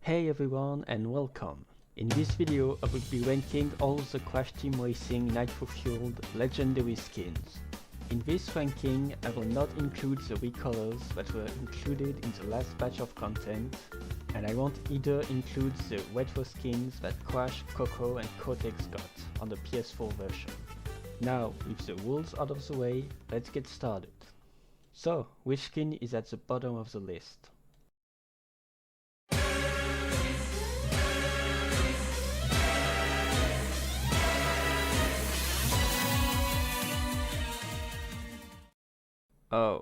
Hey everyone and welcome! In this video I will be ranking all the Crash Team Racing Nitro-Fueled legendary skins. In this ranking I will not include the recolors that were included in the last batch of content, and I won't either include the retro skins that Crash, Coco and Cortex got on the PS4 version. Now, with the rules out of the way, let's get started. So, which skin is at the bottom of the list? Oh,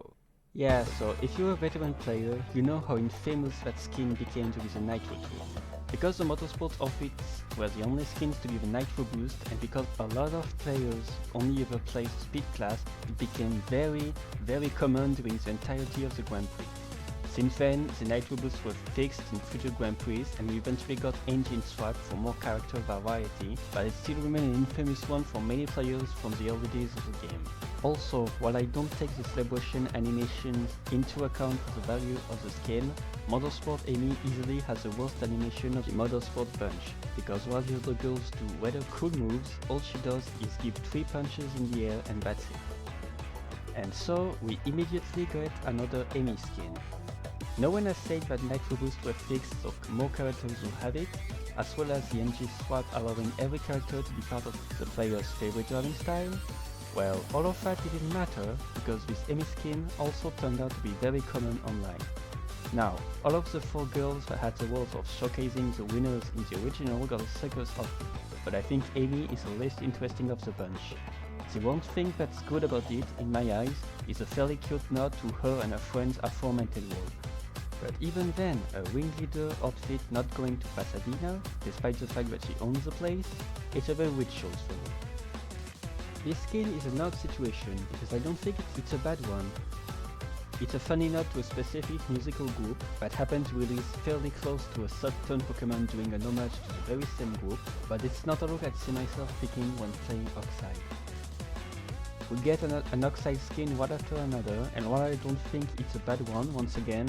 yeah, so if you're a veteran player, you know how infamous that skin became to be the Nitro tool. Because the Motorsport outfits were the only skins to give a Nitro boost, and because a lot of players only ever played Speed class, it became very common during the entirety of the Grand Prix. Since then, the Nitro boosts were fixed in future Grand Prix, and we eventually got engine swap for more character variety, but it still remains an infamous one for many players from the early days of the game. Also, while I don't take the celebration animations into account for the value of the skin, Motorsport Amy easily has the worst animation of the Motorsport bunch, because while the other girls do rather cool moves, all she does is give 3 punches in the air and that's it. And so, we immediately get another Amy skin. No one has said that Nitro boosts were fixed so more characters will have it, as well as the engine swap allowing every character to be part of the player's favorite driving style. Well, all of that didn't matter, because this Amy skin also turned out to be very common online. Now, all of the 4 girls that had the roles of showcasing the winners in the original got a circus outfit, but I think Amy is the least interesting of the bunch. The one thing that's good about it, in my eyes, is a fairly cute nod to her and her friend's aforementioned role. But even then, a ringleader outfit not going to Pasadena, despite the fact that she owns the place, it's a very weird choice for me. This skin is an odd situation because I don't think it's a bad one. It's a funny nod to a specific musical group that happened to release fairly close to a subtone Pokemon doing an homage to the very same group, but it's not a look I'd see myself picking when playing Oxide. We get an Oxide skin one after another, and while I don't think it's a bad one, once again,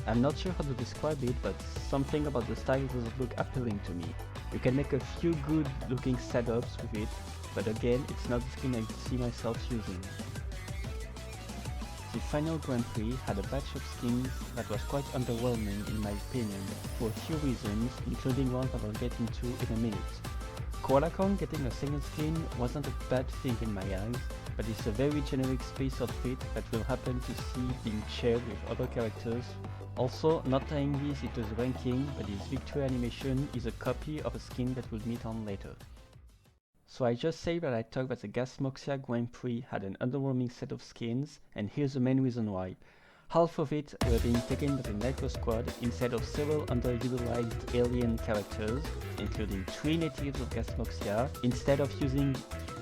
I'm not sure how to describe it, but something about the style doesn't look appealing to me. You can make a few good looking setups with it, but again, it's not the skin I see myself using. The final Grand Prix had a batch of skins that was quite underwhelming in my opinion, for a few reasons, including one that I'll get into in a minute. Koalacon getting a second skin wasn't a bad thing in my eyes, but it's a very generic space outfit that we'll happen to see being shared with other characters. Also, not tying this into the ranking, but his victory animation is a copy of a skin that we'll meet on later. So I just say that I thought that the Gasmoxia Grand Prix had an underwhelming set of skins, and here's the main reason why. Half of it were being taken by the Nitro squad instead of several underutilized alien characters, including 3 natives of Gasmoxia, instead of using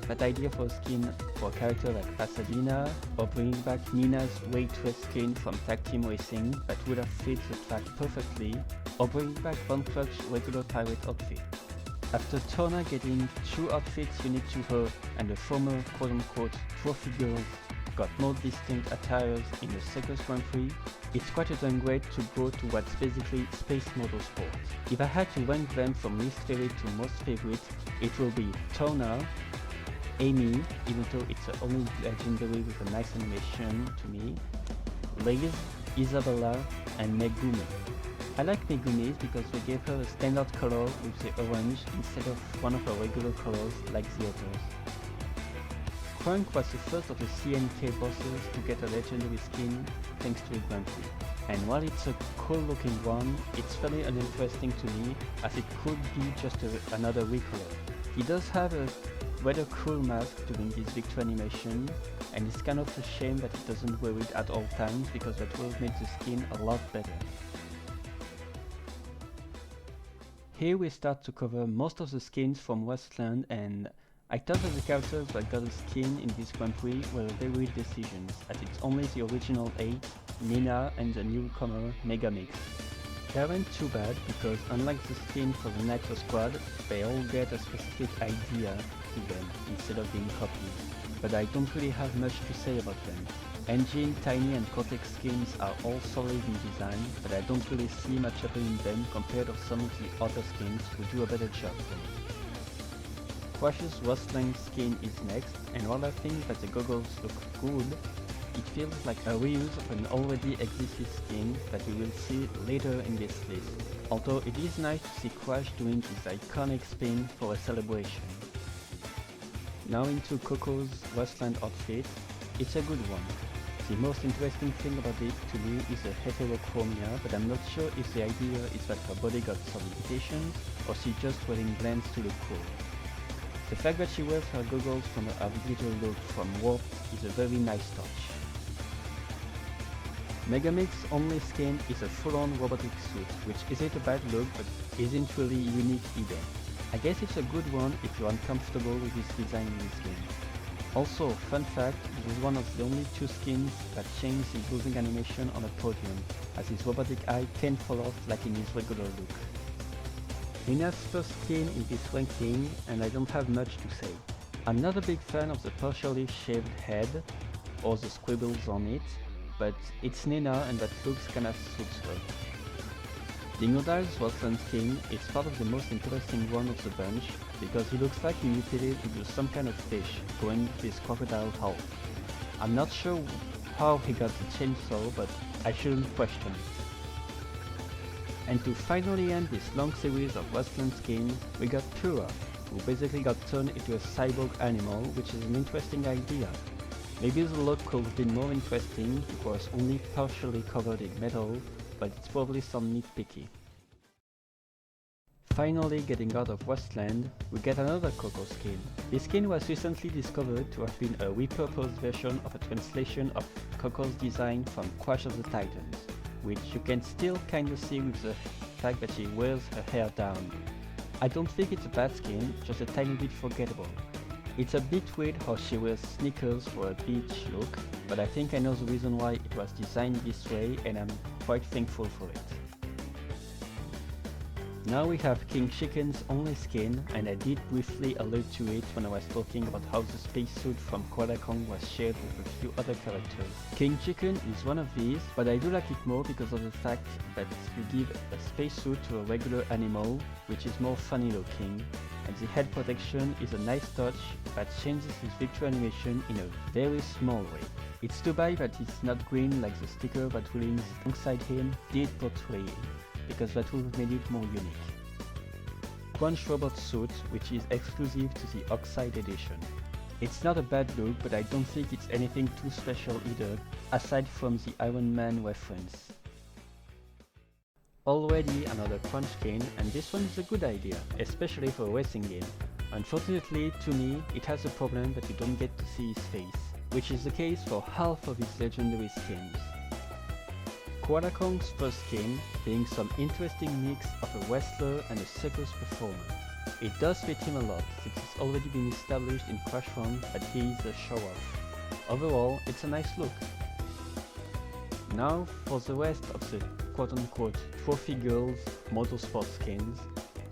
that idea for a skin for a character like Pasadena, or bringing back Nina's Waitress skin from Tag Team Racing that would have fit the track perfectly, or bringing back Von Clutch's regular pirate outfit. After Torna getting 2 outfits unique to her and the former quote-unquote trophy girls got more distinct attires in the Circus Grand Prix, it's quite a downgrade to go to what's basically Space Motorsport. If I had to rank them from least favorite to most favorite, it will be Torna, Amy, even though it's the only legendary with a nice animation to me, Liz, Isabella, and Megumi. I like Megumi's because they gave her a standard color with the orange instead of one of her regular colors like the others. Crunk was the first of the CNK bosses to get a legendary skin thanks to a Grand Prix. And while it's a cool looking one, it's fairly uninteresting to me as it could be just another recolor. He does have a rather cool mask during this victory animation, and it's kind of a shame that he doesn't wear it at all times because that would have made the skin a lot better. Here we start to cover most of the skins from Rustling, and I thought that the characters that got a skin in this Grand Prix were very weird decisions, as it's only the original 8, Nina and the newcomer Megamix. They aren't too bad because unlike the skin for the Nitro squad, they all get a specific idea to them instead of being copies. but I don't really have much to say about them. Engine, Tiny and Cortex skins are all solid in design, but I don't really see much appeal in them compared to some of the other skins who do a better job for me. Crush's Rustling skin is next, and while I think that the goggles look good, it feels like a reuse of an already existing skin that we will see later in this list, although it is nice to see Crush doing his iconic spin for a celebration. Now into Coco's Rustling outfit. It's a good one. The most interesting thing about it to me is the heterochromia, but I'm not sure if the idea is that her body got some limitations or she's just wearing blends to look cool. The fact that she wears her goggles from her Aviator look from Warp is a very nice touch. Megamix only skin is a full-on robotic suit, which isn't a bad look but isn't really unique either. I guess it's a good one if you're uncomfortable with this design in this game. Also, fun fact, this is one of the only two skins that change his losing animation on a podium, as his robotic eye can't fall off like in his regular look. Lina's first skin in this ranking, and I don't have much to say. I'm not a big fan of the partially shaved head, or the scribbles on it, but it's Nina and that looks kinda suits her. Dingodil's Rustling skin is part of the most interesting one of the bunch, because he looks like he mutated into some kind of fish, going this crocodile hull. I'm not sure how he got the chainsaw, but I shouldn't question it. And to finally end this long series of Rustling skins, we got Pura, who basically got turned into a cyborg animal, which is an interesting idea. Maybe the look could have been more interesting if it was only partially covered in metal, but it's probably some nitpicky. Finally getting out of Westland, we get another Coco skin. This skin was recently discovered to have been a repurposed version of a translation of Coco's design from Crash of the Titans, which you can still kinda see with the fact that she wears her hair down. I don't think it's a bad skin, just a tiny bit forgettable. It's a bit weird how she wears sneakers for a beach look, but I think I know the reason why it was designed this way and I'm quite thankful for it. Now we have King Chicken's only skin, and I did briefly allude to it when I was talking about how the spacesuit from Koala Kong was shared with a few other characters. King Chicken is one of these, but I do like it more because of the fact that you give a spacesuit to a regular animal, which is more funny looking, and the head protection is a nice touch that changes his victory animation in a very small way. It's too bad that it's not green like the sticker that Willings alongside him did portray it, because that would have made it more unique. Crunch Robot Suit, which is exclusive to the Oxide edition. It's not a bad look, but I don't think it's anything too special either, aside from the Iron Man reference. Already another Crunch skin, and this one is a good idea, especially for a racing game. Unfortunately, to me, it has a problem that you don't get to see his face, which is the case for half of his legendary skins. Koala Kong's first skin being some interesting mix of a wrestler and a circus performer. It does fit him a lot, since it's already been established in Crash Run that he is a show-off. Overall, it's a nice look. Now for the rest of the quote-unquote trophy girls motorsport skins.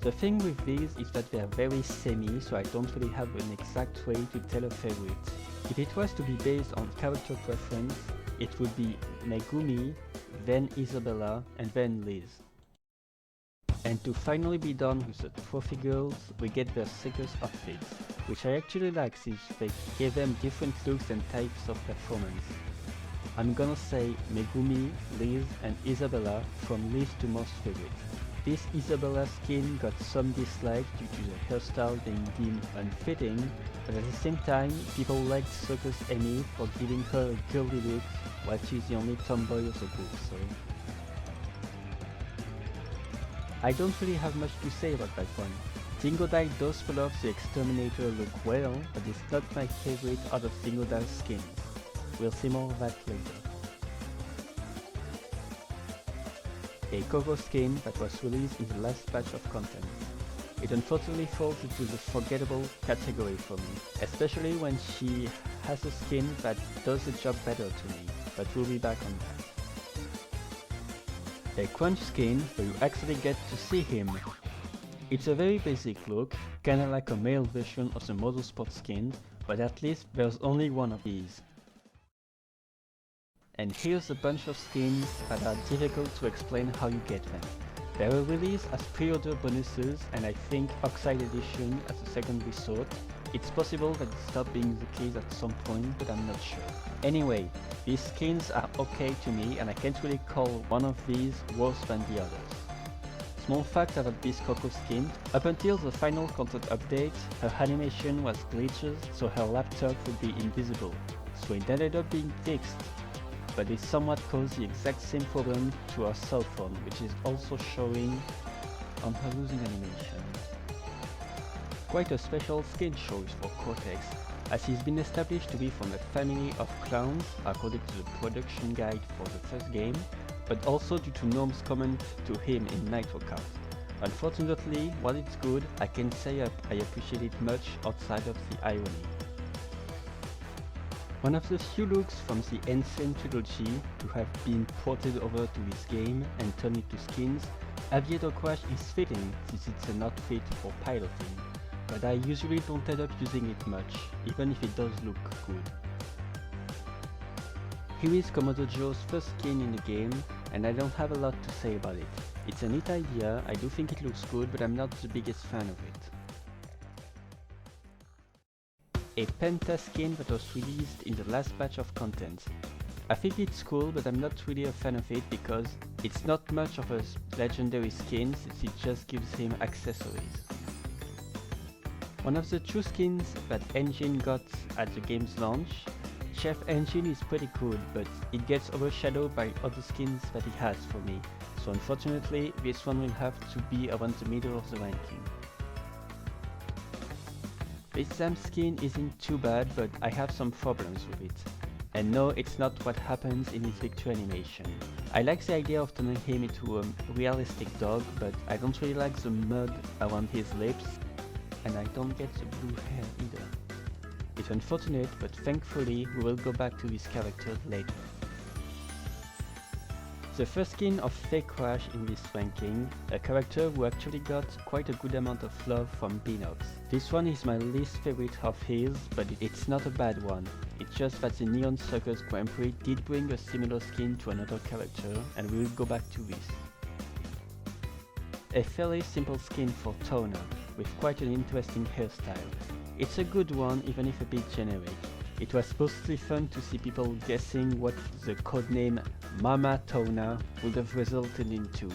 The thing with these is that they are very samey, so I don't really have an exact way to tell a favorite. If it was to be based on character preference, it would be Megumi, then Isabella, and then Liz. And to finally be done with the trophy girls, we get their circus outfits, which I actually like since they gave them different looks and types of performance. I'm gonna say Megumi, Liz, and Isabella from least to most favorite. This Isabella skin got some dislike due to the hairstyle being deemed unfitting, but at the same time, people liked Circus Amy for giving her a girly look, while she's the only tomboy of the group, so... I don't really have much to say about that one. Dingodile does pull off the Exterminator look well, but it's not my favorite out of Dingodile's skins. We'll see more of that later. A Coco Skin that was released in the last batch of content. It unfortunately falls into the forgettable category for me, especially when she has a skin that does the job better to me, but we'll be back on that. A Crunch skin where you actually get to see him. It's a very basic look, kinda like a male version of the Motorsport skin, but at least there's only one of these. And here's a bunch of skins that are difficult to explain how you get them. They were released as pre-order bonuses, and I think Oxide Edition as a second resort. It's possible that it stopped being the case at some point, but I'm not sure. Anyway, these skins are okay to me, and I can't really call one of these worse than the others. Small fact about this Coco Skin: up until the final content update, her animation was glitches, so her laptop would be invisible, so it ended up being fixed. But it somewhat caused the exact same problem to her cell phone, which is also showing on her losing animation. Quite a special skin choice for Cortex, as he's been established to be from a family of clowns according to the production guide for the first game, but also due to Norm's comment to him in Nitro-Fueled. Unfortunately, while it's good, I can't say I appreciate it much outside of the irony. One of the few looks from the Insane trilogy to have been ported over to this game and turned into skins, Aviator Crush is fitting since it's an outfit for piloting, but I usually don't end up using it much, even if it does look good. Here is Komodo Joe's first skin in the game, and I don't have a lot to say about it. It's a neat idea, I do think it looks good, but I'm not the biggest fan of it. A Penta skin that was released in the last batch of content. I think it's cool, but I'm not really a fan of it because it's not much of a legendary skin since it just gives him accessories. One of the true skins that Engine got at the game's launch, Chef Engine is pretty cool, but it gets overshadowed by other skins that he has for me, so unfortunately this one will have to be around the middle of the ranking. This Zam skin isn't too bad, but I have some problems with it. And no, it's not what happens in his victory animation. I like the idea of turning him into a realistic dog, but I don't really like the mud around his lips, and I don't get the blue hair either. It's unfortunate, but thankfully we will go back to this character later. The first skin of Fake Crash in this ranking, a character who actually got quite a good amount of love from Beetles. This one is my least favorite of his, but it's not a bad one. It's just that the Neon Circus Grand Prix did bring a similar skin to another character, and we will go back to this. A fairly simple skin for Toner, with quite an interesting hairstyle. It's a good one, even if a bit generic. It was mostly fun to see people guessing what the codename Mama Tona would have resulted into.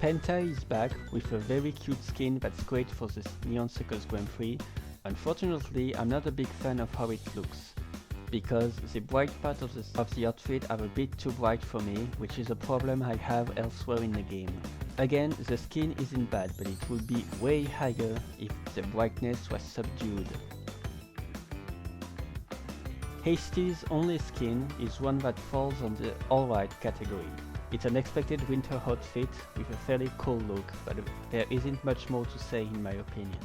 Penta is back with a very cute skin that's great for the Neon Circus Grand Prix. Unfortunately, I'm not a big fan of how it looks, because the bright parts of the outfit are a bit too bright for me, which is a problem I have elsewhere in the game. Again, the skin isn't bad, but it would be way higher if the brightness was subdued. Hasty's only skin is one that falls on the alright category. It's an expected winter outfit with a fairly cool look, but there isn't much more to say in my opinion.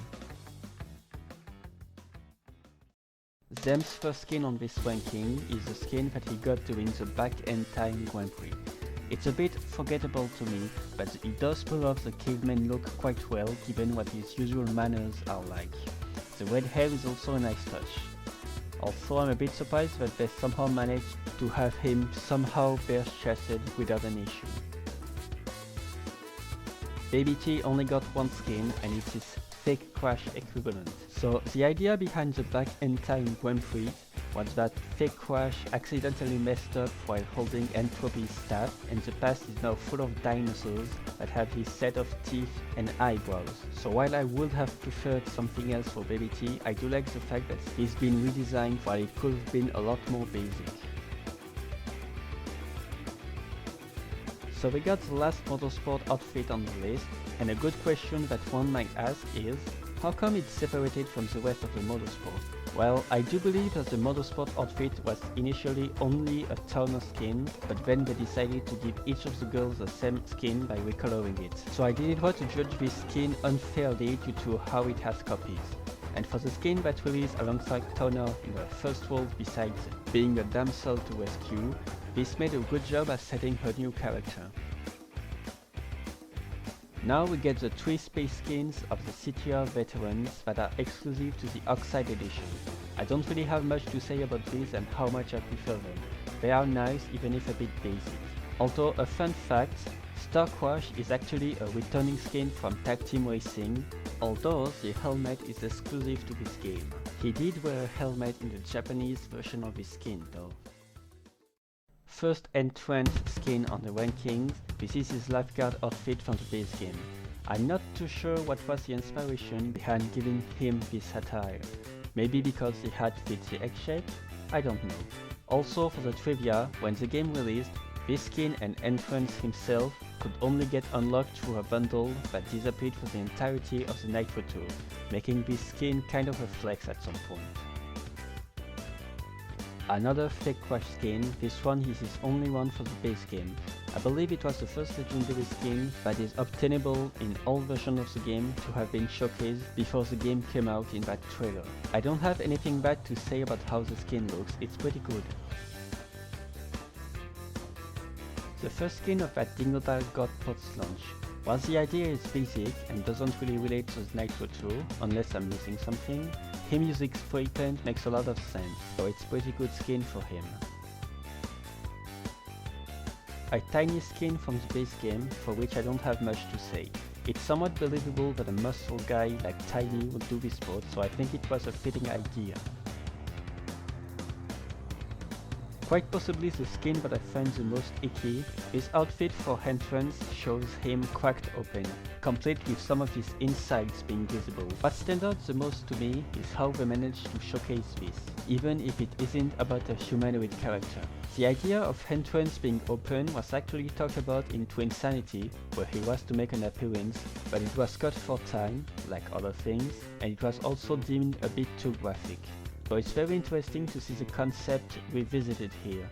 Zem's first skin on this ranking is the skin that he got during the Back End Time Grand Prix. It's a bit forgettable to me, but it does pull off the caveman look quite well given what his usual manners are like. The red hair is also a nice touch. Also, I'm a bit surprised that they somehow managed to have him somehow bare-chested without an issue. Baby T only got one skin, and it's his Fake Crash equivalent. So the idea behind the Back End Time Grand Prix was that Fake Crash accidentally messed up while holding Entropy's staff, and the past is now full of dinosaurs that have his set of teeth and eyebrows. So while I would have preferred something else for Baby T, I do like the fact that he's been redesigned while it could have been a lot more basic. So we got the last Motorsport outfit on the list, and a good question that one might ask is, how come it's separated from the rest of the Motorsport? Well, I do believe that the Motorsport outfit was initially only a toner skin, but then they decided to give each of the girls the same skin by recoloring it. So I didn't want to judge this skin unfairly due to how it has copies. And for the skin that released alongside Toner in the first world besides being a damsel to rescue, this made a good job at setting her new character. Now we get the 3 space skins of the CTR veterans that are exclusive to the Oxide edition. I don't really have much to say about these and how much I prefer them. They are nice even if a bit basic. Although a fun fact, Star Crash is actually a returning skin from Tag Team Racing, although the helmet is exclusive to this game. He did wear a helmet in the Japanese version of his skin though. First entrance skin on the rankings, this is his lifeguard outfit from the base game. I'm not too sure what was the inspiration behind giving him this attire. Maybe because the hat fits the egg shape? I don't know. Also for the trivia, when the game released, this skin and entrance himself could only get unlocked through a bundle that disappeared for the entirety of the Nitro Tour, making this skin kind of a flex at some point. Another fake Crash skin, this one is his only one for the base game. I believe it was the first legendary skin that is obtainable in all versions of the game to have been showcased before the game came out in that trailer. I don't have anything bad to say about how the skin looks, it's pretty good. The first skin of that Dingodile got post-launch. While the idea is basic and doesn't really relate to the Nitro Tour, unless I'm missing something, him using spray paint makes a lot of sense, so it's pretty good skin for him. A tiny skin from the base game, for which I don't have much to say. It's somewhat believable that a muscle guy like Tiny would do this sport, so I think it was a fitting idea. Quite possibly the skin that I find the most icky, his outfit for entrance shows him cracked open, complete with some of his insides being visible. What stands out the most to me is how they managed to showcase this, even if it isn't about a humanoid character. The idea of entrance being open was actually talked about in Twinsanity, where he was to make an appearance, but it was cut for time, like other things, and it was also deemed a bit too graphic. So it's very interesting to see the concept revisited here.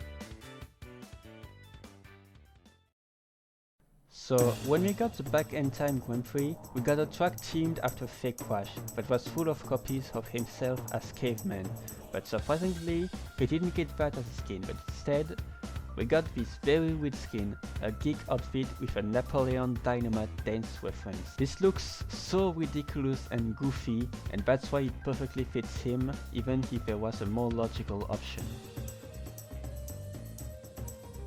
So when we got the Back in Time Grand Prix, we got a track themed after Fake Crash that was full of copies of himself as Caveman, but surprisingly he didn't get that as a skin, but instead we got this very weird skin, a geek outfit with a Napoleon Dynamite dance reference. This looks so ridiculous and goofy, and that's why it perfectly fits him, even if there was a more logical option.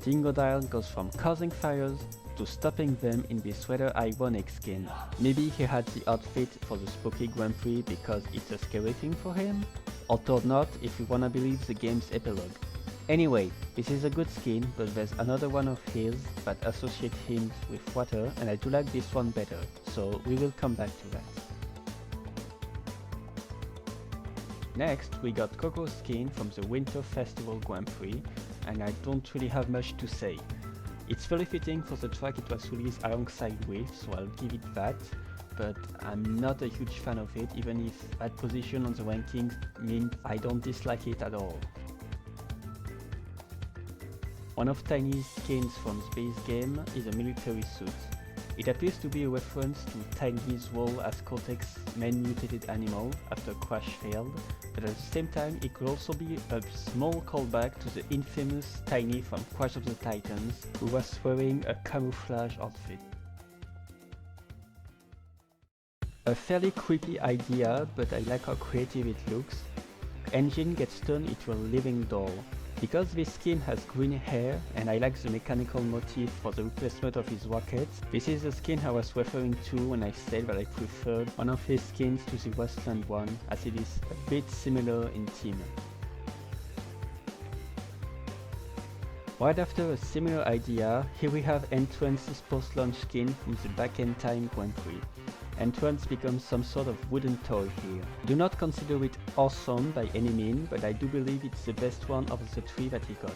Dingodile goes from causing fires to stopping them in this rather ironic skin. Maybe he had the outfit for the Spooky Grand Prix because it's a scary thing for him? Although not if you wanna believe the game's epilogue. Anyway, this is a good skin, but there's another one of his that associates him with water, and I do like this one better, so we will come back to that. Next, we got Coco Skin from the Winter Festival Grand Prix, and I don't really have much to say. It's very fitting for the track it was released alongside with, so I'll give it that, but I'm not a huge fan of it, even if that position on the rankings means I don't dislike it at all. One of Tiny's skins from the base game is a military suit. It appears to be a reference to Tiny's role as Cortex's main mutated animal after Crash failed, but at the same time it could also be a small callback to the infamous Tiny from Crash of the Titans, who was wearing a camouflage outfit. A fairly creepy idea, but I like how creative it looks. Engine gets turned into a living doll. Because this skin has green hair, and I like the mechanical motif for the replacement of his rockets, this is the skin I was referring to when I said that I preferred one of his skins to the Rustling one, as it is a bit similar in theme. Right after a similar idea, here we have Entrance's post-launch skin from the Back in Time Grand Prix. Entrance becomes some sort of wooden toy here. I do not consider it awesome by any means, but I do believe it's the best one of the three that he got.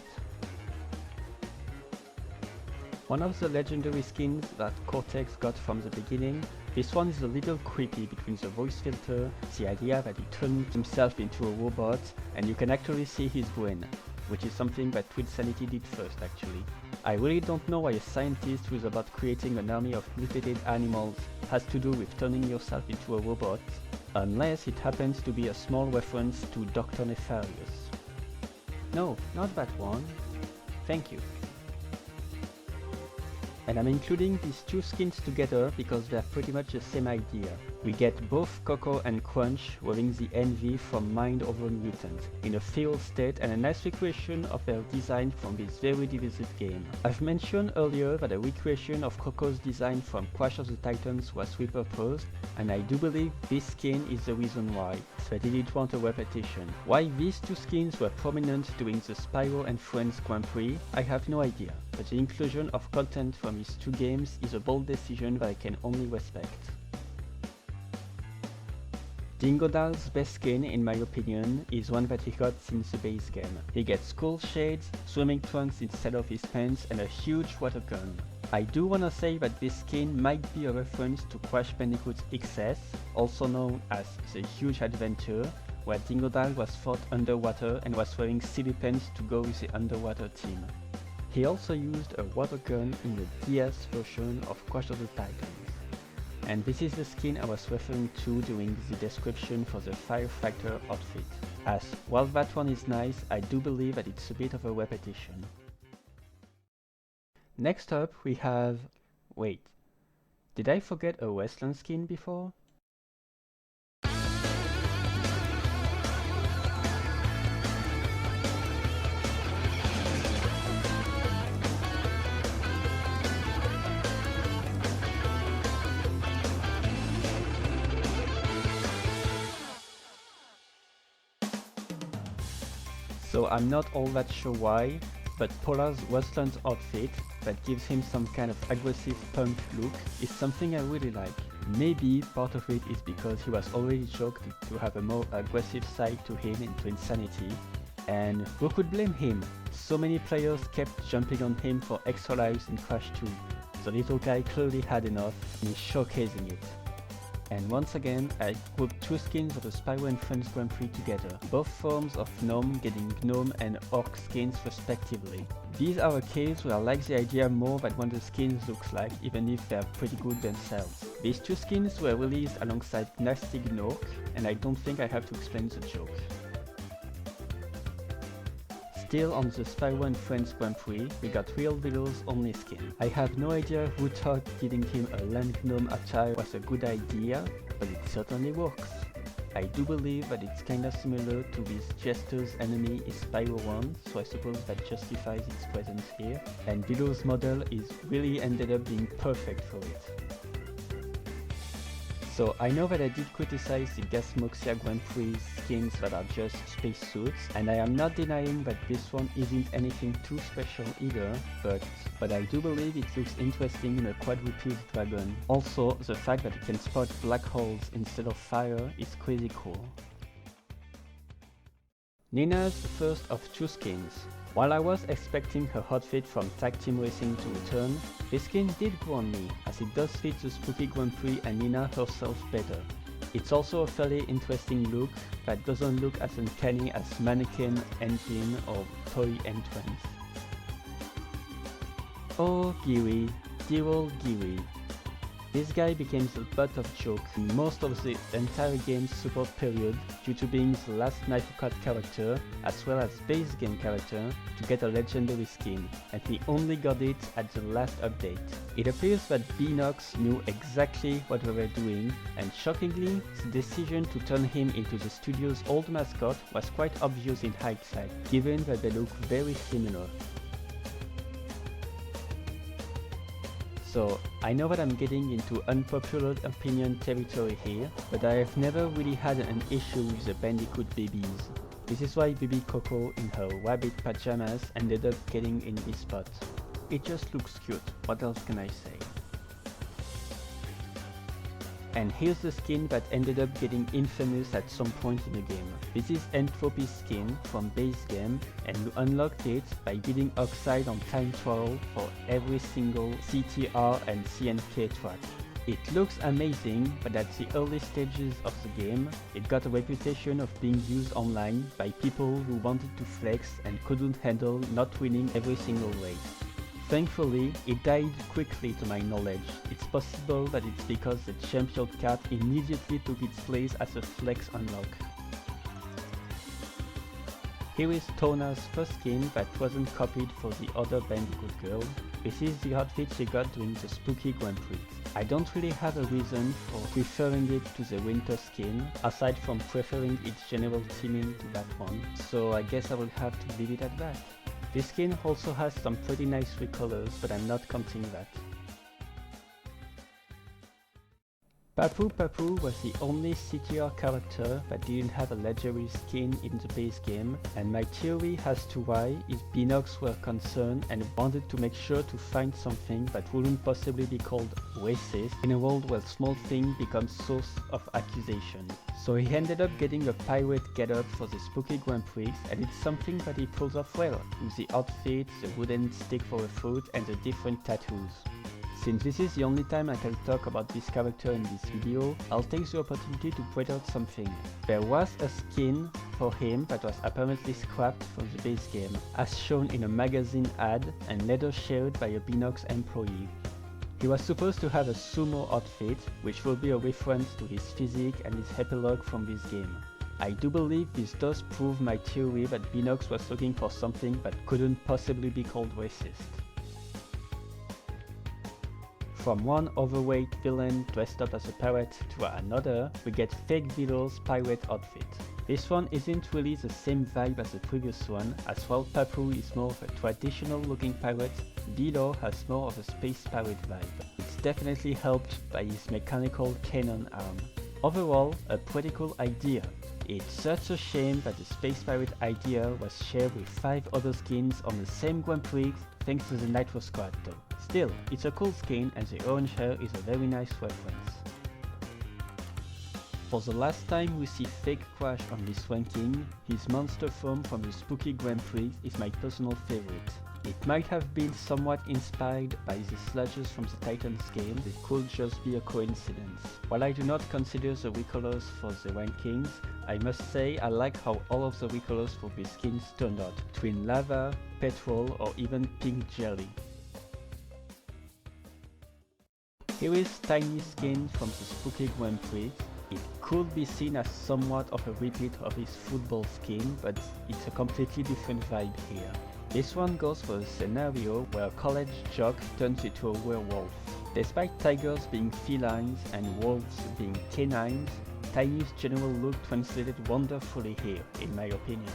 One of the legendary skins that Cortex got from the beginning, this one is a little creepy between the voice filter, the idea that he turned himself into a robot, and you can actually see his brain, which is something that Twinsanity did first actually. I really don't know why a scientist who is about creating an army of mutated animals has to do with turning yourself into a robot, unless it happens to be a small reference to Dr. Nefarious. No, not that one. Thank you. And I'm including these two skins together because they're pretty much the same idea. We get both Coco and Crunch wearing the NV from Mind Over Mutant, in a feral state and a nice recreation of their design from this very divisive game. I've mentioned earlier that a recreation of Coco's design from Crash of the Titans was repurposed, and I do believe this skin is the reason why, so I didn't want a repetition. Why these two skins were prominent during the Spyro and Friends Grand Prix, I have no idea, but the inclusion of content from these two games is a bold decision that I can only respect. Dingodal's best skin, in my opinion, is one that he got since the base game. He gets cool shades, swimming trunks instead of his pants, and a huge water gun. I do wanna say that this skin might be a reference to Crash Bandicoot XS, also known as The Huge Adventure, where Dingodal was fought underwater and was wearing silly pants to go with the underwater team. He also used a water gun in the DS version of Crash of the Titans. And this is the skin I was referring to during the description for the Firefighter outfit. As while that one is nice, I do believe that it's a bit of a repetition. Next up we have... wait, did I forget a Westland skin before? So I'm not all that sure why, but Polar's Westland outfit that gives him some kind of aggressive punk look is something I really like. Maybe part of it is because he was already joked to have a more aggressive side to him into Insanity, and who could blame him? So many players kept jumping on him for extra lives in Crash 2. The little guy clearly had enough and is showcasing it. And once again, I grouped two skins of the Spyro and Friends Grand Prix together, both forms of Gnome getting Gnome and Orc skins respectively. These are a case where I like the idea more than what the skins looks like, even if they're pretty good themselves. These two skins were released alongside Nasty Gnork, and I don't think I have to explain the joke. Still on the Spyro and Friends Grand Prix, we got Real Beetles only skin. I have no idea who thought giving him a land gnome attire was a good idea, but it certainly works. I do believe that it's kinda similar to this Jester's enemy is Spyro 1, so I suppose that justifies its presence here, and Beetles' model is really ended up being perfect for it. So I know that I did criticize the Gasmoxia Grand Prix skins that are just spacesuits, and I am not denying that this one isn't anything too special either, but I do believe it looks interesting in a quadruped dragon. Also, the fact that it can spot black holes instead of fire is crazy cool. Nina's first of two skins. While I was expecting her outfit from Tag Team Racing to return, this skin did grow on me, as it does fit the spooky Grand Prix and Nina herself better. It's also a fairly interesting look that doesn't look as uncanny as Mannequin, Engine or Toy Entrance. Oh Geary, dear old Geary. This guy became the butt of joke in most of the entire game's support period due to being the last Nitro-Fueled character, as well as base game character, to get a legendary skin, and he only got it at the last update. It appears that Beenox knew exactly what they were doing, and shockingly, the decision to turn him into the studio's old mascot was quite obvious in hindsight, given that they look very similar. So, I know that I'm getting into unpopular opinion territory here, but I have never really had an issue with the Bandicoot babies. This is why baby Coco in her rabbit pajamas ended up getting in this spot. It just looks cute, what else can I say? And here's the skin that ended up getting infamous at some point in the game. This is Entropy Skin from base game, and you unlocked it by beating Oxide on time trial for every single CTR and CNK track. It looks amazing, but at the early stages of the game, it got a reputation of being used online by people who wanted to flex and couldn't handle not winning every single race. Thankfully, it died quickly to my knowledge. It's possible that it's because the champion card immediately took its place as a flex unlock. Here is Tona's first skin that wasn't copied for the other Bandicoot girl. This is the outfit she got during the Spooky Grand Prix. I don't really have a reason for preferring it to the winter skin, aside from preferring its general theming to that one, so I guess I will have to leave it at that. This skin also has some pretty nice recolors, but I'm not counting that. Papu Papu was the only CTR character that didn't have a legendary skin in the base game, and my theory as to why is Beenox were concerned and wanted to make sure to find something that wouldn't possibly be called racist in a world where small things become source of accusation. So he ended up getting a pirate getup for the Spooky Grand Prix, and it's something that he pulls off well, with the outfit, the wooden stick for a fruit, and the different tattoos. Since this is the only time I can talk about this character in this video, I'll take the opportunity to point out something. There was a skin for him that was apparently scrapped from the base game, as shown in a magazine ad and later shared by a Beenox employee. He was supposed to have a sumo outfit, which will be a reference to his physique and his epilogue from this game. I do believe this does prove my theory that Beenox was looking for something that couldn't possibly be called racist. From one overweight villain dressed up as a pirate to another, we get fake Beetles' pirate outfit. This one isn't really the same vibe as the previous one, as while Papu is more of a traditional looking pirate, Beetle has more of a space pirate vibe. It's definitely helped by his mechanical cannon arm. Overall, a pretty cool idea. It's such a shame that the space pirate idea was shared with 5 other skins on the same Grand Prix thanks to the Nitro squad though. Still, it's a cool skin and the orange hair is a very nice reference. For the last time we see fake Crash on this ranking, his monster form from the Spooky Grand Prix is my personal favorite. It might have been somewhat inspired by the sludges from the Titans game, it could just be a coincidence. While I do not consider the recolors for the rankings, I must say I like how all of the recolors for these skins turned out, between lava, petrol or even pink jelly. Here is Tiny Skin from the Spooky Grand Prix. It could be seen as somewhat of a repeat of his football skin, but it's a completely different vibe here. This one goes for a scenario where a college jock turns into a werewolf. Despite tigers being felines and wolves being canines, Tiny's general look translated wonderfully here, in my opinion.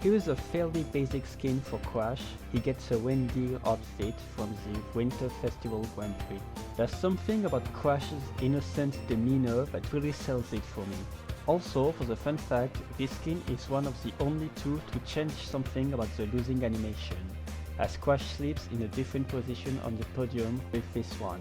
Here is a fairly basic skin for Crash. He gets a reindeer outfit from the Winter Festival Grand Prix. There's something about Crash's innocent demeanor that really sells it for me. Also, for the fun fact, this skin is one of the only 2 to change something about the losing animation, as Crash sleeps in a different position on the podium with this one.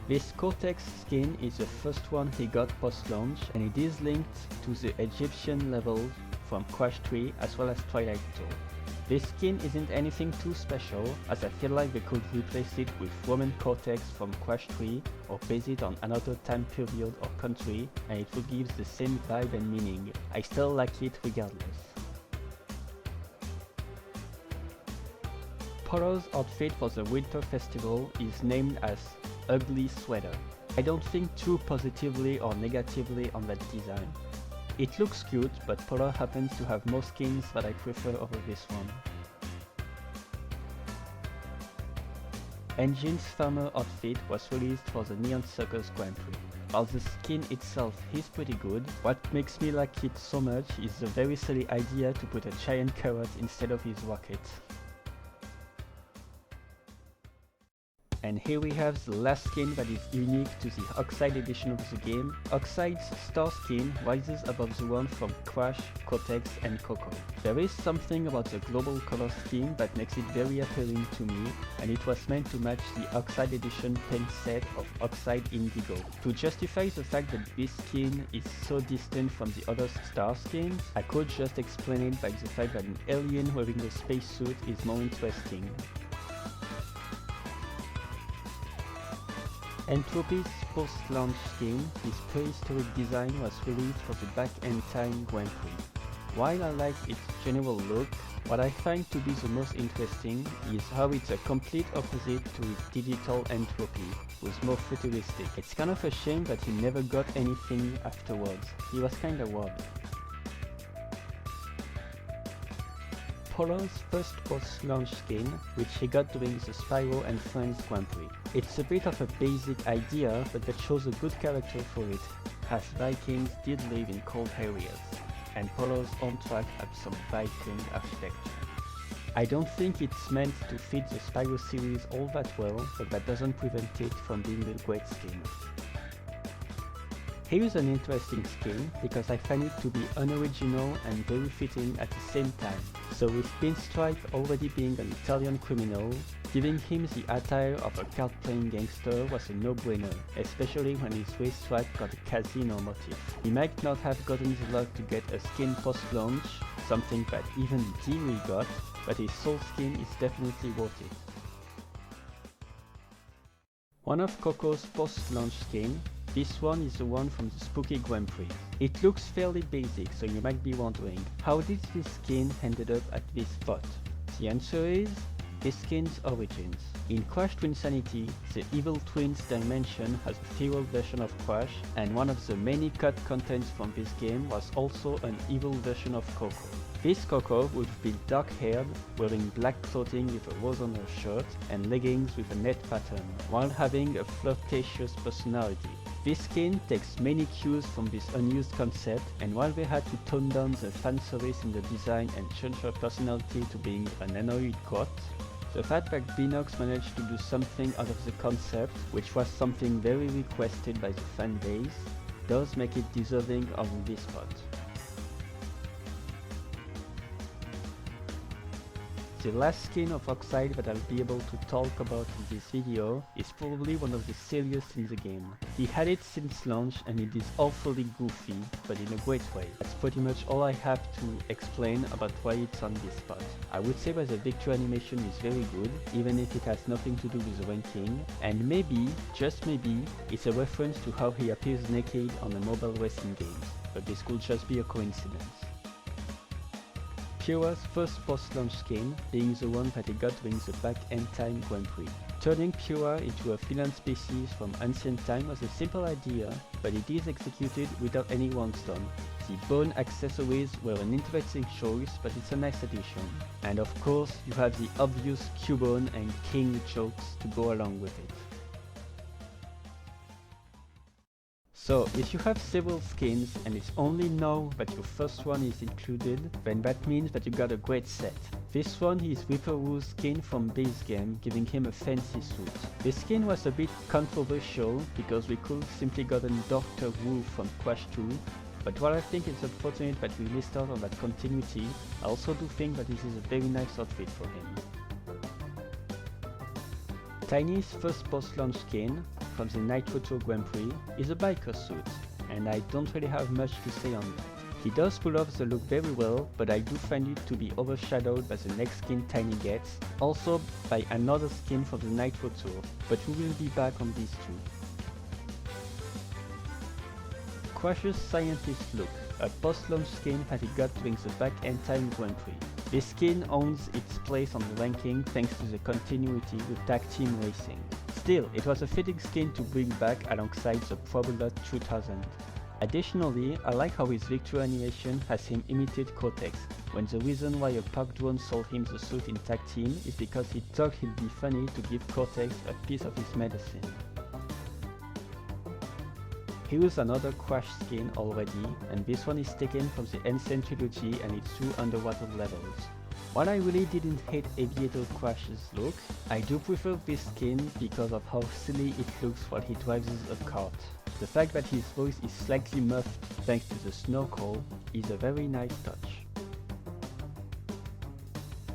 This Cortex skin is the first one he got post-launch, and it is linked to the Egyptian levels from Crash 3 as well as Twilight Zone. This skin isn't anything too special, as I feel like they could replace it with Roman Cortex from Crash 3 or base it on another time period or country, and it would give the same vibe and meaning. I still like it regardless. Polo's outfit for the Winter Festival is named as Ugly Sweater. I don't think too positively or negatively on that design. It looks cute, but Polo happens to have more skins that I prefer over this one. Engine's farmer outfit was released for the Neon Circus Grand Prix. While the skin itself is pretty good, what makes me like it so much is the very silly idea to put a giant carrot instead of his rocket. And here we have the last skin that is unique to the Oxide edition of the game. Oxide's star skin rises above the one from Crash, Cortex and Coco. There is something about the global color scheme that makes it very appealing to me, and it was meant to match the Oxide edition paint set of Oxide Indigo. To justify the fact that this skin is so distant from the other star skins, I could just explain it by the fact that an alien wearing a spacesuit is more interesting. Entropy's post-launch skin, this prehistoric design was released for the Back-End Time Grand Prix. While I like its general look, what I find to be the most interesting is how it's a complete opposite to its digital Entropy, who's more futuristic. It's kind of a shame that he never got anything afterwards. He was kinda robbed. Polo's first post-launch skin, which he got during the Spyro and Friends Grand Prix. It's a bit of a basic idea, but that shows a good character for it, as Vikings did live in cold areas, and Polo's own track had some Viking architecture. I don't think it's meant to fit the Spyro series all that well, but that doesn't prevent it from being a great skin. Here is an interesting skin because I find it to be unoriginal and very fitting at the same time. So with Pinstripe already being an Italian criminal, giving him the attire of a card-playing gangster was a no-brainer, especially when his racetrack got a casino motif. He might not have gotten the luck to get a skin post-launch, something that even Dewey got, but his soul skin is definitely worth it. One of Coco's post-launch skin. This one is the one from the Spooky Grand Prix. It looks fairly basic, so you might be wondering, how did this skin ended up at this spot? The answer is, this skin's origins. In Crash Twinsanity, the Evil Twins dimension has a feral version of Crash, and one of the many cut contents from this game was also an evil version of Coco. This Coco would be dark-haired, wearing black clothing with a rose on her shirt, and leggings with a net pattern, while having a flirtatious personality. This skin takes many cues from this unused concept, and while they had to tone down the fan service in the design and change her personality to being an annoyed goth, the fact that Beenox managed to do something out of the concept, which was something very requested by the fan base, does make it deserving of this spot. The last skin of Oxide that I'll be able to talk about in this video is probably one of the silliest in the game. He had it since launch and it is awfully goofy, but in a great way. That's pretty much all I have to explain about why it's on this spot. I would say that the victory animation is very good, even if it has nothing to do with the ranking, and maybe, just maybe, it's a reference to how he appears naked on a mobile racing game, but this could just be a coincidence. Pura's first post-launch skin being the one that he got during the Back End Time Grand Prix. Turning Pura into a feline species from ancient time was a simple idea, but it is executed without any wrongs done. The bone accessories were an interesting choice, but it's a nice addition. And of course, you have the obvious Cubone and King jokes to go along with it. So, if you have several skins and it's only now that your first one is included, then that means that you got a great set. This one is Whipper Woo's skin from base game, giving him a fancy suit. This skin was a bit controversial because we could simply gotten Dr. Wu from Crash 2, but while I think it's unfortunate that we missed out on that continuity, I also do think that this is a very nice outfit for him. Tiny's first post-launch skin, from the Nitro-Fueled Grand Prix, is a biker suit, and I don't really have much to say on that. He does pull off the look very well, but I do find it to be overshadowed by the next skin Tiny gets, also by another skin from the Nitro Tour, but we will be back on these two. Crash's Scientist look, a post-launch skin that he got during the Back End Time Grand Prix. This skin owns its place on the ranking thanks to the continuity with tag team racing. Still, it was a fitting skin to bring back alongside the Probulot 2000. Additionally, I like how his victory animation has him imitate Cortex, when the reason why a park drone sold him the suit in tag team is because he thought it'd be funny to give Cortex a piece of his medicine. Here's another Crash skin already, and this one is taken from the Ancient Trilogy and its 2 underwater levels. While I really didn't hate Aviator Crush's look, I do prefer this skin because of how silly it looks while he drives a cart. The fact that his voice is slightly muffled thanks to the snorkel is a very nice touch.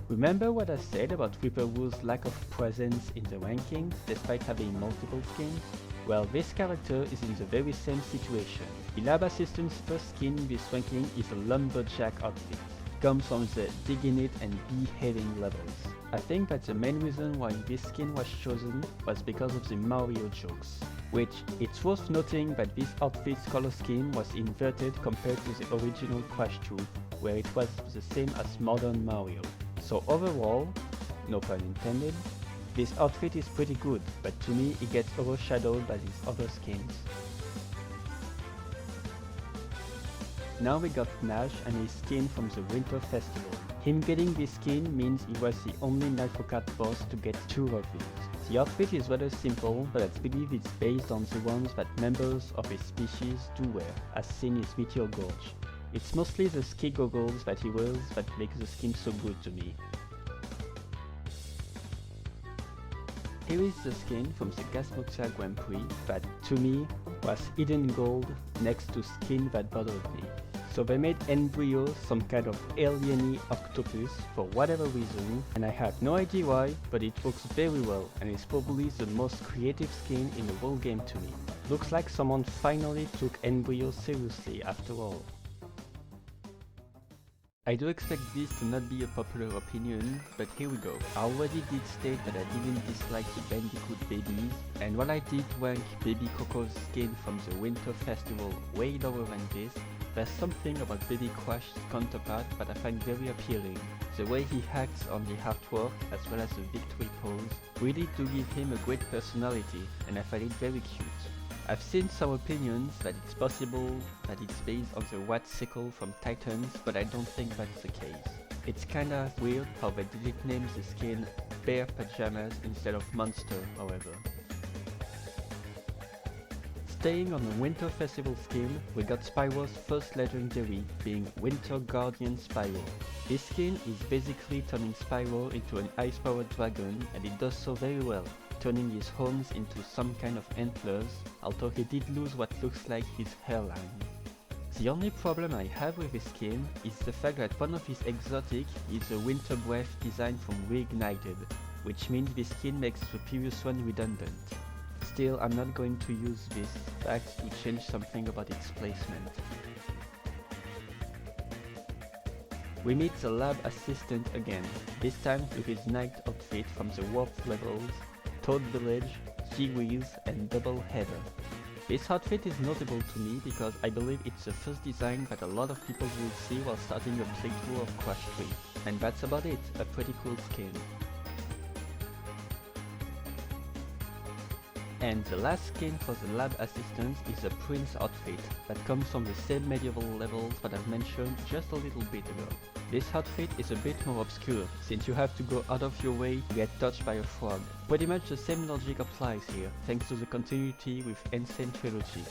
Remember what I said about Whipperwood's lack of presence in the rankings despite having multiple skins? Well, this character is in the very same situation. The lab assistant's first skin in this ranking is a Lumberjack Outfit. Comes from the digging it and behaving levels. I think that the main reason why this skin was chosen was because of the Mario jokes. Which, it's worth noting that this outfit's color scheme was inverted compared to the original Crash 2, where it was the same as modern Mario. So overall, no pun intended, this outfit is pretty good, but to me it gets overshadowed by these other skins. Now we got Nash and his skin from the Winter Festival. Him getting this skin means he was the only Nitro Cat boss to get 2 of it. The outfit is rather simple, but I believe it's based on the ones that members of his species do wear, as seen in Meteor Gorge. It's mostly the ski goggles that he wears that makes the skin so good to me. Here is the skin from the Gasmoxa Grand Prix that, to me, was hidden gold next to skin that bothered me. So they made Embryo some kind of alien-y octopus for whatever reason, and I have no idea why, but it works very well and is probably the most creative skin in the whole game to me. Looks like someone finally took Embryo seriously after all. I do expect this to not be a popular opinion, but here we go. I already did state that I didn't dislike the Bandicoot babies, and while I did rank Baby Coco's skin from the Winter Festival way lower than this, there's something about Baby Crush's counterpart that I find very appealing. The way he acts on the artwork as well as the victory pose really do give him a great personality, and I find it very cute. I've seen some opinions that it's possible that it's based on the Rat Sickle from Titans, but I don't think that's the case. It's kinda weird how they did name the skin Bear Pajamas instead of Monster, however. Staying on the Winter Festival skin, we got Spyro's first legendary, being Winter Guardian Spyro. This skin is basically turning Spyro into an ice-powered dragon, and it does so very well, turning his horns into some kind of antlers, although he did lose what looks like his hairline. The only problem I have with his skin is the fact that one of his exotic is a Winter Breath design from Reignited, which means this skin makes the previous one redundant. Still, I'm not going to use this fact to change something about its placement. We meet the lab assistant again, this time with his night outfit from the Warp levels, Toad Village, Skewers, and Double Header. This outfit is notable to me because I believe it's the first design that a lot of people will see while starting a playthrough of Crush 3. And that's about it, a pretty cool skin. And the last skin for the lab assistants is a Prince outfit that comes from the same medieval levels that I've mentioned just a little bit ago. This outfit is a bit more obscure, since you have to go out of your way to get touched by a frog. Pretty much the same logic applies here, thanks to the continuity with Insane Trilogy.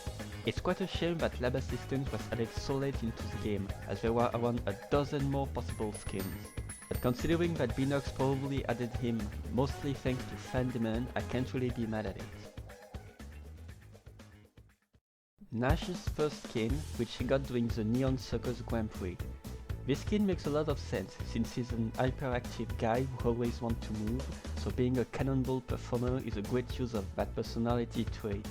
It's quite a shame that Lab Assistant was added so late into the game, as there were around a dozen more possible skins. But considering that Binox probably added him mostly thanks to fan demand, I can't really be mad at it. Nash's first skin, which he got during the Neon Circus Grand Prix. This skin makes a lot of sense, since he's an hyperactive guy who always wants to move, so being a cannonball performer is a great use of that personality trait.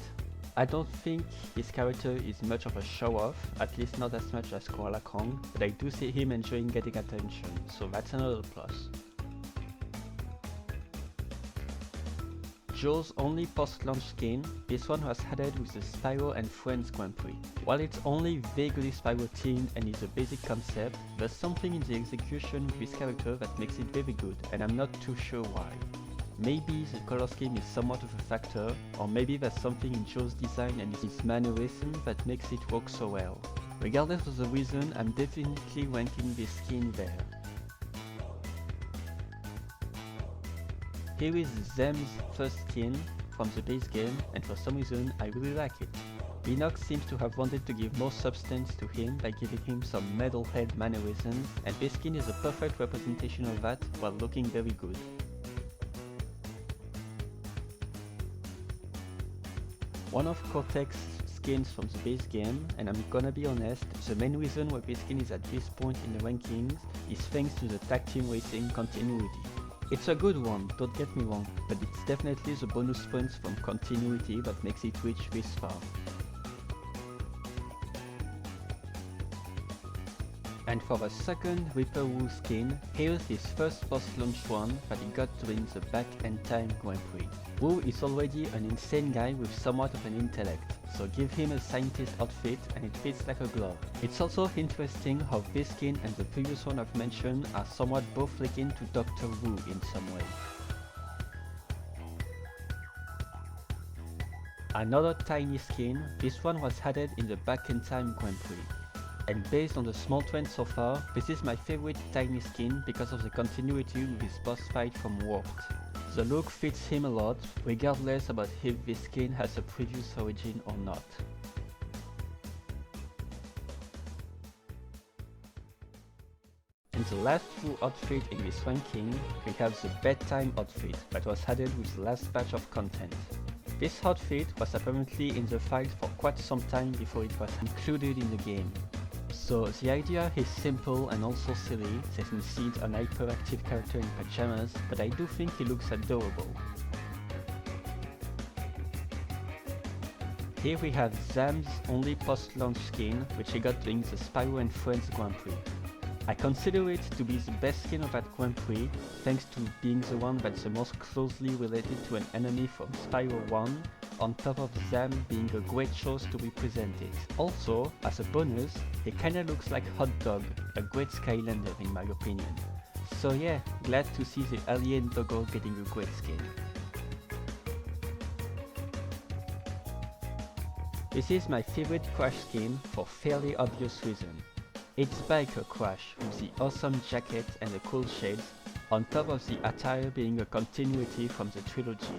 I don't think his character is much of a show-off, at least not as much as Koala Kong, but I do see him enjoying getting attention, so that's another plus. Joe's only post-launch skin, this one was added with the Spyro and Friends Grand Prix. While it's only vaguely Spyro-themed and is a basic concept, there's something in the execution of this character that makes it very good, and I'm not too sure why. Maybe the color scheme is somewhat of a factor, or maybe there's something in Joe's design and his mannerism that makes it work so well. Regardless of the reason, I'm definitely ranking this skin there. Here is Zem's first skin from the base game, and for some reason I really like it. Binox seems to have wanted to give more substance to him by giving him some metalhead mannerisms, and this skin is a perfect representation of that while looking very good. One of Cortex's skins from the base game, and I'm gonna be honest, the main reason why this skin is at this point in the rankings is thanks to the tag team racing continuity. It's a good one, don't get me wrong, but it's definitely the bonus points from continuity that makes it reach this far. And for the second Reaper Wu skin, here's his first post-launch one that he got during the Back in Time Grand Prix. Wu is already an insane guy with somewhat of an intellect, so give him a scientist outfit and it fits like a glove. It's also interesting how this skin and the previous one I've mentioned are somewhat both linking to Dr. Wu in some way. Another tiny skin, this one was added in the Back in Time Grand Prix. And based on the small trend so far, this is my favorite tiny skin because of the continuity with his boss fight from Warped. The look fits him a lot, regardless about if this skin has a previous origin or not. And the last true outfit in this ranking, we have the Bedtime Outfit that was added with the last batch of content. This outfit was apparently in the files for quite some time before it was included in the game. So the idea is simple and also silly, setting Seed an hyperactive character in pajamas, but I do think he looks adorable. Here we have Zam's only post-launch skin, which he got during the Spyro and Friends Grand Prix. I consider it to be the best skin of that Grand Prix, thanks to being the one that's the most closely related to an enemy from Spyro 1, on top of Zam being a great choice to represent it. Also, as a bonus, he kinda looks like Hot Dog, a great Skylander in my opinion. So yeah, glad to see the alien doggo getting a great skin. This is my favorite Crash skin for fairly obvious reason. It's Biker Crash with the awesome jacket and the cool shades, on top of the attire being a continuity from the trilogy.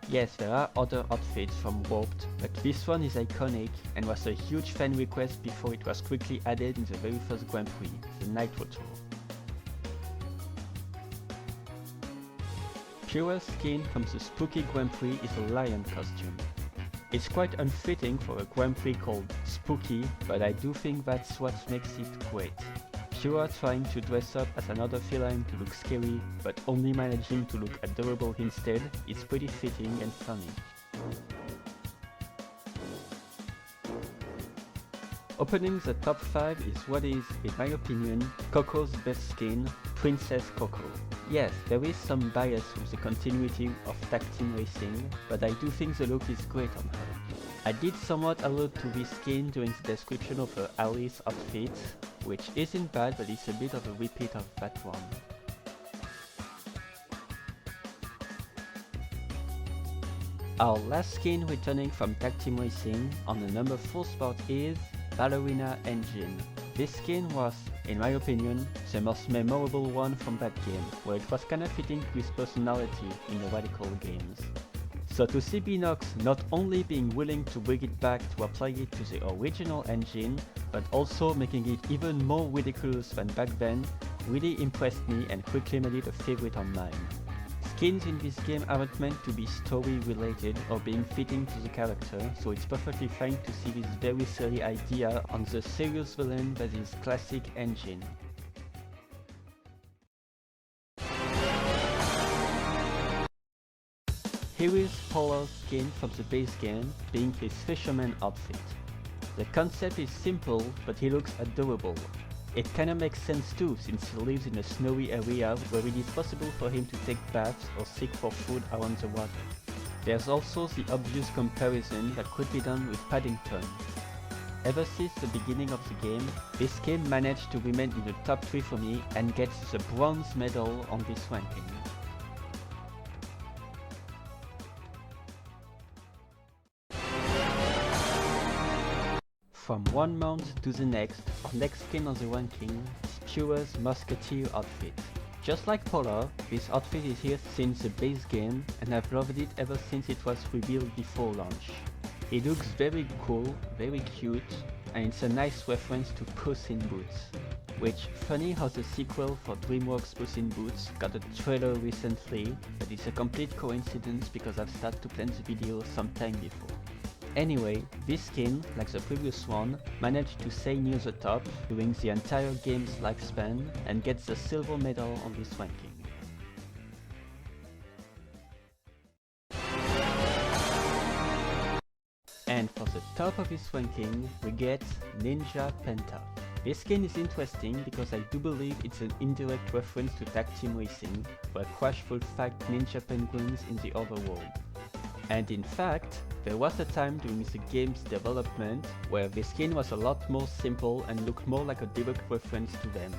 Yes, there are other outfits from Warped, but this one is iconic and was a huge fan request before it was quickly added in the very first Grand Prix, the Nitro Tour. Pure's skin from the spooky Grand Prix is a lion costume. It's quite unfitting for a Grand Prix called Spooky, but I do think that's what makes it great. Pure trying to dress up as another feline to look scary, but only managing to look adorable instead, is pretty fitting and funny. Opening the top 5 is what is, in my opinion, Coco's best skin, Princess Coco. Yes, there is some bias with the continuity of tag team racing, but I do think the look is great on her. I did somewhat allude to this skin during the description of her Alice outfit, which isn't bad, but it's a bit of a repeat of that one. Our last skin returning from tag team racing on the number 4 spot is Ballerina Engine. This skin was, in my opinion, the most memorable one from that game, where it was kinda fitting to his personality in the Radical games. So to see Beenox not only being willing to bring it back to apply it to the original engine, but also making it even more ridiculous than back then, really impressed me and quickly made it a favorite on mine. Skins in this game aren't meant to be story related or being fitting to the character, so it's perfectly fine to see this very silly idea on the serious villain that is classic engine. Here is Polar's skin from the base game, being his fisherman outfit. The concept is simple, but he looks adorable. It kinda makes sense too, since he lives in a snowy area where it is possible for him to take baths or seek for food around the water. There's also the obvious comparison that could be done with Paddington. Ever since the beginning of the game, this skin managed to remain in the top 3 for me and gets the bronze medal on this ranking. From one month to the next, our next skin on the ranking is Pure's Musketeer outfit. Just like Polar, this outfit is here since the base game, and I've loved it ever since it was revealed before launch. It looks very cool, very cute, and it's a nice reference to Puss in Boots. Which, funny how the sequel for DreamWorks Puss in Boots got a trailer recently, but it's a complete coincidence because I've started to plan the video sometime before. Anyway, this skin, like the previous one, managed to stay near the top during the entire game's lifespan and gets the silver medal on this ranking. And for the top of this ranking, we get Ninja Penta. This skin is interesting because I do believe it's an indirect reference to tag team racing, where Crash will fight ninja penguins in the overworld. And in fact, there was a time during the game's development where the skin was a lot more simple and looked more like a direct reference to them.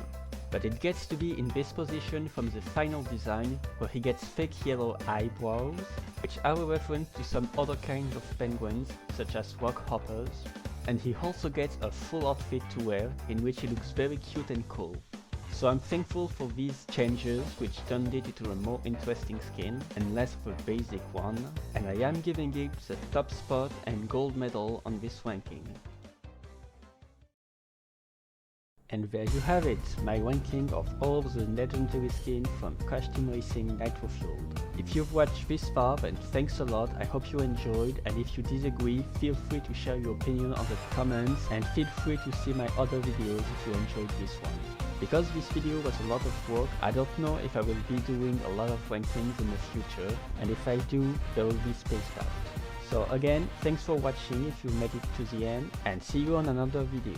But it gets to be in this position from the final design, where he gets fake yellow eyebrows, which are a reference to some other kind of penguins, such as rock hoppers. and he also gets a full outfit to wear in which he looks very cute and cool. So I'm thankful for these changes which turned it into a more interesting skin and less of a basic one, and I am giving it the top spot and gold medal on this ranking. And there you have it, my ranking of all the legendary skins from Crash Team Racing Nitro-Fueled. If you've watched this far, then thanks a lot, I hope you enjoyed, and if you disagree, feel free to share your opinion on the comments, and feel free to see my other videos if you enjoyed this one. Because this video was a lot of work, I don't know if I will be doing a lot of rankings in the future, and if I do, they will be spaced out. So again, thanks for watching if you made it to the end, and see you on another video.